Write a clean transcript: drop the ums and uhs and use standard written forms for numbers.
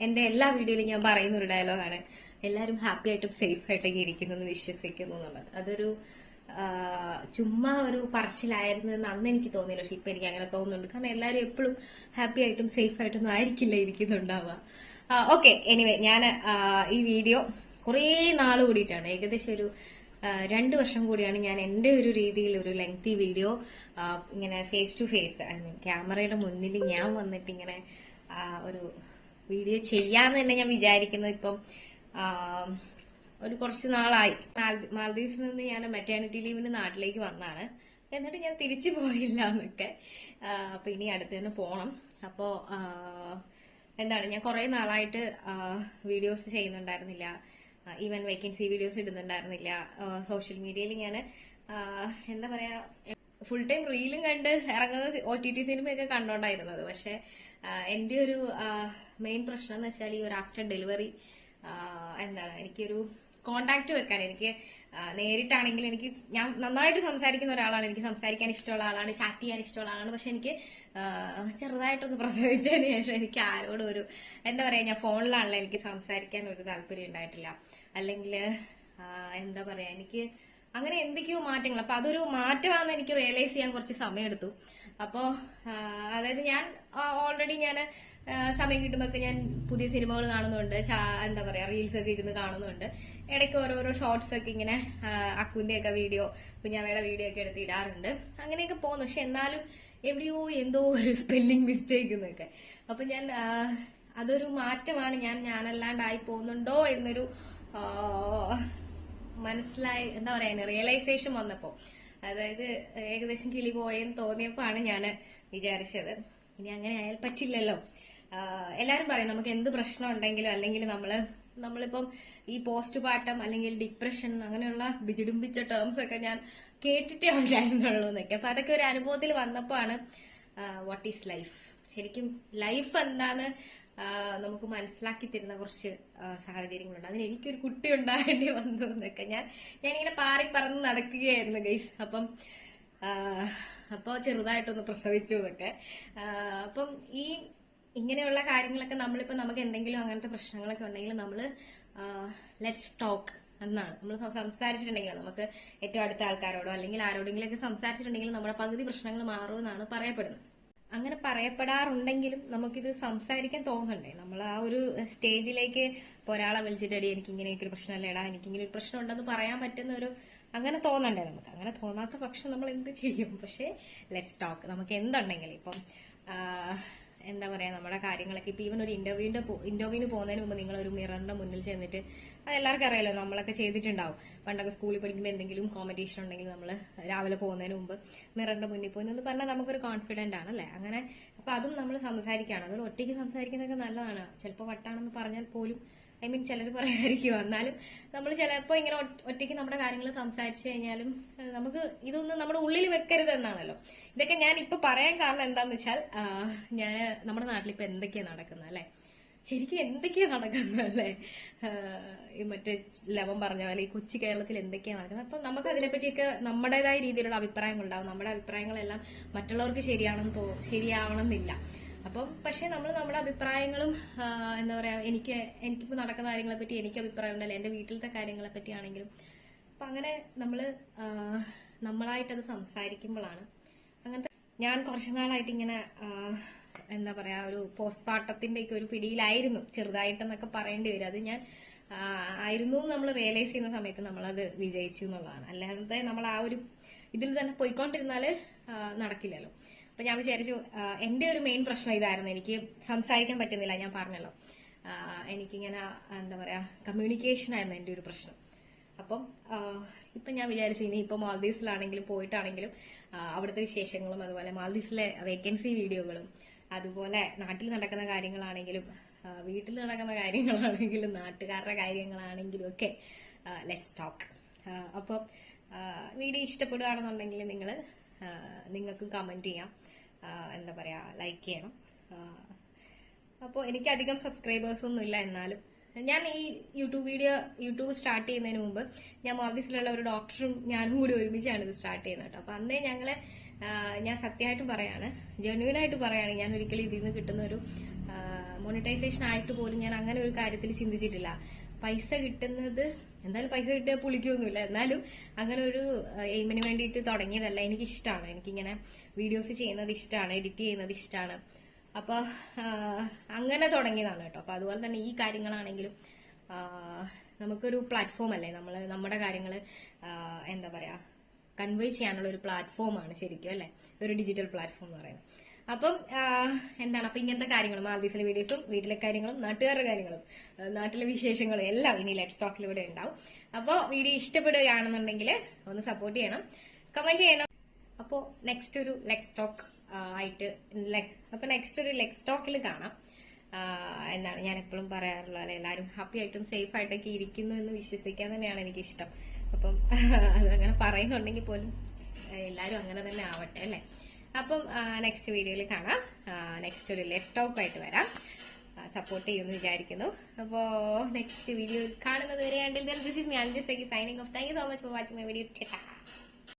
എന്റെ എല്ലാ വീഡിയോയിലും ഞാൻ പറയുന്ന ഒരു ഡയലോഗാണ്, എല്ലാവരും ഹാപ്പി ആയിട്ടും സേഫ് ആയിട്ടൊക്കെ ഇരിക്കുന്നു എന്ന് വിശ്വസിക്കുന്നു എന്നുള്ളത്. അതൊരു ചുമ്മാ ഒരു പറച്ചിലായിരുന്നു എന്ന് അന്ന് എനിക്ക് തോന്നിയില്ല, പക്ഷെ ഇപ്പൊ എനിക്ക് അങ്ങനെ തോന്നുന്നുണ്ട്. കാരണം എല്ലാവരും എപ്പോഴും ഹാപ്പി ആയിട്ടും സേഫ് ആയിട്ടൊന്നും ആയിരിക്കില്ല ഇരിക്കുന്നുണ്ടാവുക. ഓക്കെ, എനിവേ ഞാൻ ഈ വീഡിയോ കുറേ നാൾ കൂടിയിട്ടാണ്, ഏകദേശം ഒരു 2 വർഷം കൂടിയാണ് ഞാൻ എൻ്റെ ഒരു രീതിയിൽ ഒരു ലെങ്തി വീഡിയോ ഇങ്ങനെ ഫേസ് ടു ഫേസ് ക്യാമറയുടെ മുന്നിൽ ഞാൻ വന്നിട്ട് ഇങ്ങനെ ഒരു വീഡിയോ ചെയ്യാന്ന് തന്നെ ഞാൻ വിചാരിക്കുന്നത്. ഇപ്പം ഒരു കുറച്ച് നാളായി. മാൽദീവ്സിൽ നിന്ന് ഞാൻ മെറ്റേണിറ്റി ലീവിന് നാട്ടിലേക്ക് വന്നാണ്. എന്നിട്ട് ഞാൻ തിരിച്ചു പോയില്ല എന്നൊക്കെ. അപ്പൊ ഇനി അടുത്ത് തന്നെ പോണം. അപ്പോ എന്താണ്, ഞാൻ കുറെ നാളായിട്ട് വീഡിയോസ് ചെയ്യുന്നുണ്ടായിരുന്നില്ല, ഈവൻ വേക്കൻസി വീഡിയോസ് ഇടുന്നുണ്ടായിരുന്നില്ല. സോഷ്യൽ മീഡിയയിൽ ഞാൻ എന്താ പറയാ, ഫുൾ ടൈം റീലും കണ്ട് ഇറങ്ങുന്ന OTT സിനിമയൊക്കെ കണ്ടോണ്ടായിരുന്നത്. പക്ഷെ എന്റെ ഒരു മെയിൻ പ്രശ്നം എന്ന് വെച്ചാൽ ഈ ഒരു ആഫ്റ്റർ ഡെലിവറി എന്താണ്, എനിക്കൊരു കോണ്ടാക്ട് വെക്കാൻ, എനിക്ക് നേരിട്ടാണെങ്കിലും ഞാൻ നന്നായിട്ട് സംസാരിക്കുന്ന ഒരാളാണ്, എനിക്ക് സംസാരിക്കാൻ ഇഷ്ടമുള്ള ആളാണ്, ചാറ്റ് ചെയ്യാൻ ഇഷ്ടമുള്ള ആളാണ്. പക്ഷെ എനിക്ക് ചെറുതായിട്ടൊന്ന് പ്രസവിച്ചതിന് ശേഷം എനിക്ക് ആരോടും ഒരു എന്താ പറയാ, ഞാൻ ഫോണിലാണല്ലോ, എനിക്ക് സംസാരിക്കാൻ ഒരു താല്പര്യം ഉണ്ടായിട്ടില്ല. അല്ലെങ്കിൽ എന്താ പറയാ, എനിക്ക് അങ്ങനെ എന്തൊക്കെയോ മാറ്റങ്ങൾ. അപ്പൊ അതൊരു മാറ്റമാണെന്ന് എനിക്ക് റിയലൈസ് ചെയ്യാൻ കുറച്ച് സമയമെടുത്തു. അപ്പോ അതായത് ഞാൻ ഓൾറെഡി ഞാൻ സമയം കിട്ടുമ്പോൾ ഞാൻ പുതിയ സിനിമകൾ കാണുന്നുണ്ട്, എന്താ പറയാ, റീൽസ് ഒക്കെ ഇരുന്ന് കാണുന്നുണ്ട്. ഇടയ്ക്ക് ഓരോരോ ഷോർട്സ് ഒക്കെ ഇങ്ങനെ അക്കുവിന്റെ ഒക്കെ വീഡിയോ, കുഞ്ഞാവയുടെ വീഡിയോ ഒക്കെ എടുത്ത് ഇടാറുണ്ട്. അങ്ങനെയൊക്കെ പോകുന്നു. പക്ഷെ എന്നാലും എവിടെയോ എന്തോ ഒരു സ്പെല്ലിംഗ് മിസ്റ്റേക്ക് എന്നൊക്കെ. അപ്പൊ ഞാൻ അതൊരു മാറ്റമാണ്, ഞാനല്ലാണ്ടായി പോകുന്നുണ്ടോ എന്നൊരു മനസ്സിലായി, എന്താ പറയാ, റിയലൈസേഷൻ വന്നപ്പോ, അതായത് ഏകദേശം കിളി പോയെന്ന് തോന്നിയപ്പോ ആണ് ഞാൻ വിചാരിച്ചത് ഇനി അങ്ങനെ ആയാൽ പറ്റില്ലല്ലോ. എല്ലാരും പറയും നമുക്ക് എന്ത് പ്രശ്നം ഉണ്ടെങ്കിലും, അല്ലെങ്കിൽ നമ്മളിപ്പം ഈ പോസ്റ്റ് പാർട്ടം അല്ലെങ്കിൽ ഡിപ്രഷൻ അങ്ങനെയുള്ള ബിജിടുമ്പിച്ച ടേംസ് ഒക്കെ ഞാൻ കേട്ടിട്ടേ ഉണ്ടായിരുന്നുള്ളൂ എന്നൊക്കെ. അപ്പൊ അതൊക്കെ ഒരു അനുഭവത്തിൽ വന്നപ്പോ ആണ് വാട്ട് ഈസ് ലൈഫ്, ശരിക്കും ലൈഫ് എന്താന്ന് നമുക്ക് മനസ്സിലാക്കി തരുന്ന കുറച്ച് സാഹചര്യങ്ങളുണ്ട്. അതിന് എനിക്കൊരു കുട്ടി ഉണ്ടാകേണ്ടി വന്നു എന്നൊക്കെ ഞാനിങ്ങനെ പാറി പറന്ന് നടക്കുകയായിരുന്നു ഗൈസ്. അപ്പൊ ചെറുതായിട്ടൊന്ന് പ്രസവിച്ചു എന്നൊക്കെ. അപ്പം ഇങ്ങനെയുള്ള കാര്യങ്ങളൊക്കെ നമ്മളിപ്പോ നമുക്ക് എന്തെങ്കിലും അങ്ങനത്തെ പ്രശ്നങ്ങളൊക്കെ ഉണ്ടെങ്കിൽ നമ്മള് ലെറ്റ്സ് ടോക്ക് എന്നാണ് നമ്മൾ സംസാരിച്ചിട്ടുണ്ടെങ്കിൽ, നമുക്ക് ഏറ്റവും അടുത്ത ആൾക്കാരോടോ അല്ലെങ്കിൽ ആരോടെങ്കിലൊക്കെ സംസാരിച്ചിട്ടുണ്ടെങ്കിൽ നമ്മുടെ പകുതി പ്രശ്നങ്ങൾ മാറുമെന്നാണ് പറയപ്പെടുന്നത്. അങ്ങനെ പറയപ്പെടാറുണ്ടെങ്കിലും നമുക്കിത് സംസാരിക്കാൻ തോന്നണ്ടേ? നമ്മൾ ആ ഒരു സ്റ്റേജിലേക്ക് ഇപ്പോൾ ഒരാളെ വിളിച്ചിട്ടടി എനിക്ക് ഇങ്ങനെയൊക്കെ ഒരു പ്രശ്നമല്ലേടാ, എനിക്ക് ഇങ്ങനെ ഒരു പ്രശ്നം ഉണ്ടെന്ന് പറയാൻ പറ്റുന്ന ഒരു അങ്ങനെ തോന്നണ്ടേ നമുക്ക്? അങ്ങനെ തോന്നാത്ത പക്ഷം നമ്മൾ എന്ത് ചെയ്യും? പക്ഷേ ലെറ്റ്സ് ടോക്ക്. നമുക്ക് എന്തുണ്ടെങ്കിലും ഇപ്പം എന്താ പറയാ, നമ്മുടെ കാര്യങ്ങളൊക്കെ ഇപ്പൊ ഈവൻ ഒരു ഇന്റർവ്യൂവിന് പോകുന്നതിന് മുമ്പ് നിങ്ങൾ ഒരു മിററിന്റെ മുന്നിൽ ചെന്നിട്ട്, അത് എല്ലാവർക്കും അറിയാലോ, നമ്മളൊക്കെ ചെയ്തിട്ടുണ്ടാവും. പണ്ടൊക്കെ സ്കൂളിൽ പഠിക്കുമ്പോൾ എന്തെങ്കിലും കോമ്പറ്റീഷൻ ഉണ്ടെങ്കിൽ നമ്മൾ രാവിലെ പോകുന്നതിന് മുമ്പ് മിററിന്റെ മുന്നിൽ പോയി എന്ന് പറഞ്ഞാൽ നമുക്കൊരു കോൺഫിഡന്റ് ആണ് അല്ലേ? അങ്ങനെ അപ്പൊ അതും നമ്മൾ സംസാരിക്കുകയാണ്. അതൊരു ഒറ്റയ്ക്ക് സംസാരിക്കുന്നതൊക്കെ നല്ലതാണ്. ചിലപ്പോൾ വട്ടാണെന്ന് പറഞ്ഞാൽ പോലും, ഐ മീൻ ചിലർ പറയായിരിക്കും, എന്നാലും നമ്മൾ ചിലപ്പോൾ ഇങ്ങനെ ഒറ്റയ്ക്ക് നമ്മുടെ കാര്യങ്ങൾ സംസാരിച്ചു കഴിഞ്ഞാലും നമുക്ക് ഇതൊന്നും നമ്മുടെ ഉള്ളിൽ വെക്കരുത് എന്നാണല്ലോ. ഇതൊക്കെ ഞാൻ ഇപ്പൊ പറയാൻ കാരണം എന്താന്ന് വെച്ചാൽ, ഞാൻ നമ്മുടെ നാട്ടിൽ ഇപ്പൊ എന്തൊക്കെയാ നടക്കുന്നത് അല്ലെ, ശരിക്കും എന്തൊക്കെയാ നടക്കുന്നത് അല്ലെ, മറ്റേ ലവൻ പറഞ്ഞ പോലെ ഈ കൊച്ചു കേരളത്തിൽ എന്തൊക്കെയാ നടക്കുന്നത്. അപ്പൊ നമുക്ക് അതിനെപ്പറ്റിയൊക്കെ നമ്മുടേതായ രീതിയിലുള്ള അഭിപ്രായങ്ങൾ ഉണ്ടാവും. നമ്മുടെ അഭിപ്രായങ്ങളെല്ലാം മറ്റുള്ളവർക്ക് ശരിയാവണമെന്നില്ല. അപ്പം പക്ഷെ നമ്മൾ നമ്മുടെ അഭിപ്രായങ്ങളും എന്താ പറയാ, എനിക്കിപ്പോ നടക്കുന്ന കാര്യങ്ങളെ പറ്റി എനിക്ക് അഭിപ്രായം ഉണ്ടല്ലോ, എന്റെ വീട്ടിലത്തെ കാര്യങ്ങളെ പറ്റിയാണെങ്കിലും. അപ്പൊ അങ്ങനെ നമ്മളായിട്ടത് സംസാരിക്കുമ്പോഴാണ് അങ്ങനത്തെ. ഞാൻ കുറച്ചു നാളായിട്ട് ഇങ്ങനെ എന്താ പറയാ, ഒരു പോസ്റ്റ്മോർട്ടത്തിന്റെ ഒക്കെ ഒരു പിടിയിലായിരുന്നു, ചെറുതായിട്ടെന്നൊക്കെ പറയേണ്ടി വരും. അത് ഞാൻ ആയിരുന്നു നമ്മൾ റിയലൈസ് ചെയ്യുന്ന സമയത്ത് നമ്മളത് വിജയിച്ചു എന്നുള്ളതാണ്. അല്ലാതെ നമ്മൾ ആ ഒരു ഇതിൽ തന്നെ പോയിക്കൊണ്ടിരുന്നാല് നടക്കില്ലല്ലോ. അപ്പൊ ഞാൻ വിചാരിച്ചു, എന്റെ ഒരു മെയിൻ പ്രശ്നം ഇതായിരുന്നു, എനിക്ക് സംസാരിക്കാൻ പറ്റുന്നില്ല. ഞാൻ പറഞ്ഞല്ലോ, എനിക്കിങ്ങനെ എന്താ പറയാ, കമ്മ്യൂണിക്കേഷൻ ആയിരുന്നു എന്റെ ഒരു പ്രശ്നം. അപ്പം ഇപ്പൊ ഞാൻ വിചാരിച്ചു ഇനിയിപ്പോ മാൽദീവ്സിലാണെങ്കിലും പോയിട്ടാണെങ്കിലും അവിടുത്തെ വിശേഷങ്ങളും, അതുപോലെ മാൽദീവ്സിലെ വേക്കൻസി വീഡിയോകളും, അതുപോലെ നാട്ടിൽ നടക്കുന്ന കാര്യങ്ങളാണെങ്കിലും വീട്ടിൽ നടക്കുന്ന കാര്യങ്ങളാണെങ്കിലും നാട്ടുകാരുടെ കാര്യങ്ങളാണെങ്കിലും ഒക്കെ ലെറ്റ്സ് ടോക്ക്. അപ്പം വീഡിയോ ഇഷ്ടപ്പെടുകയാണെന്നുണ്ടെങ്കിൽ നിങ്ങൾക്ക് കമന്റ് ചെയ്യാം, എന്താ പറയാ, ലൈക്ക് ചെയ്യണം. അപ്പോൾ എനിക്ക് അധികം സബ്സ്ക്രൈബേഴ്സ് ഒന്നും ഇല്ല, എന്നാലും ഞാൻ ഈ യൂട്യൂബ് സ്റ്റാർട്ട് ചെയ്യുന്നതിന് മുമ്പ് ഞാൻ മാൽദീവ്സിലുള്ള ഒരു ഡോക്ടറും ഞാനും കൂടി ഒരുമിച്ചാണ് ഇത് സ്റ്റാർട്ട് ചെയ്യുന്നത് കേട്ടോ. അപ്പൊ അന്നേ ഞാൻ സത്യമായിട്ടും പറയാണ്, ജെന്യുവനായിട്ട് പറയാണ്, ഞാൻ ഒരിക്കലും ഇതിൽ നിന്ന് കിട്ടുന്ന ഒരു മോണിറ്റൈസേഷൻ ആയിട്ട് പോലും ഞാൻ അങ്ങനെ ഒരു കാര്യത്തിൽ ചിന്തിച്ചിട്ടില്ല. പൈസ കിട്ടുന്നത് എന്തായാലും പൈസ കിട്ടിയാൽ പുളിക്കൊന്നുമില്ല, എന്നാലും അങ്ങനെ ഒരു എയിമിന് വേണ്ടിയിട്ട് തുടങ്ങിയതല്ല. എനിക്ക് ഇഷ്ടമാണ്, എനിക്കിങ്ങനെ വീഡിയോസ് ചെയ്യുന്നത് ഇഷ്ടമാണ്, എഡിറ്റ് ചെയ്യുന്നത് ഇഷ്ടമാണ്. അപ്പൊ അങ്ങനെ തുടങ്ങിയതാണ് കേട്ടോ. അപ്പൊ അതുപോലെ തന്നെ ഈ കാര്യങ്ങളാണെങ്കിലും നമുക്കൊരു പ്ലാറ്റ്ഫോം അല്ലേ, നമ്മുടെ കാര്യങ്ങൾ എന്താ പറയാ കൺവേ ചെയ്യാനുള്ള ഒരു പ്ലാറ്റ്ഫോമാണ് ശരിക്കും അല്ലെ, ഒരു ഡിജിറ്റൽ പ്ലാറ്റ്ഫോം എന്ന് പറയുന്നത്. അപ്പം എന്താണ്, അപ്പൊ ഇങ്ങനത്തെ കാര്യങ്ങളും മാൽദീവ്സിലെ വീഡിയോസും വീട്ടിലെ കാര്യങ്ങളും നാട്ടുകാരുടെ കാര്യങ്ങളും നാട്ടിലെ വിശേഷങ്ങളും എല്ലാം ഇനി ലെറ്റ്സ് ടോക്കിലൂടെ ഉണ്ടാവും. അപ്പോൾ വീഡിയോ ഇഷ്ടപ്പെടുകയാണെന്നുണ്ടെങ്കിൽ ഒന്ന് സപ്പോർട്ട് ചെയ്യണം, കമന്റ് ചെയ്യണം. അപ്പോൾ നെക്സ്റ്റ് ഒരു ലെറ്റ്സ് ടോക്ക് ആയിട്ട് അപ്പൊ നെക്സ്റ്റ് ഒരു ലെറ്റ്സ് ടോക്കിൽ കാണാം. എന്താണ് ഞാൻ എപ്പോഴും പറയാറുള്ളത്, എല്ലാവരും ഹാപ്പി ആയിട്ടും സേഫ് ആയിട്ടൊക്കെ ഇരിക്കുന്നു എന്ന് വിശ്വസിക്കാൻ തന്നെയാണ് എനിക്കിഷ്ടം. അപ്പം അതങ്ങനെ പറയുന്നുണ്ടെങ്കിൽ പോലും എല്ലാവരും അങ്ങനെ തന്നെ ആവട്ടെ അല്ലേ. അപ്പം നെക്സ്റ്റ് വീഡിയോയിൽ കാണാം. നെക്സ്റ്റ് ഒരു ലെറ്റ്സ് ടോക്ക് ആയിട്ട് വരാം. സപ്പോർട്ട് ചെയ്യുമെന്ന് വിചാരിക്കുന്നു. അപ്പോൾ നെക്സ്റ്റ് വീഡിയോ കാണുന്നത് വരെ this is me Anju signing off. Thank you so much for watching my video.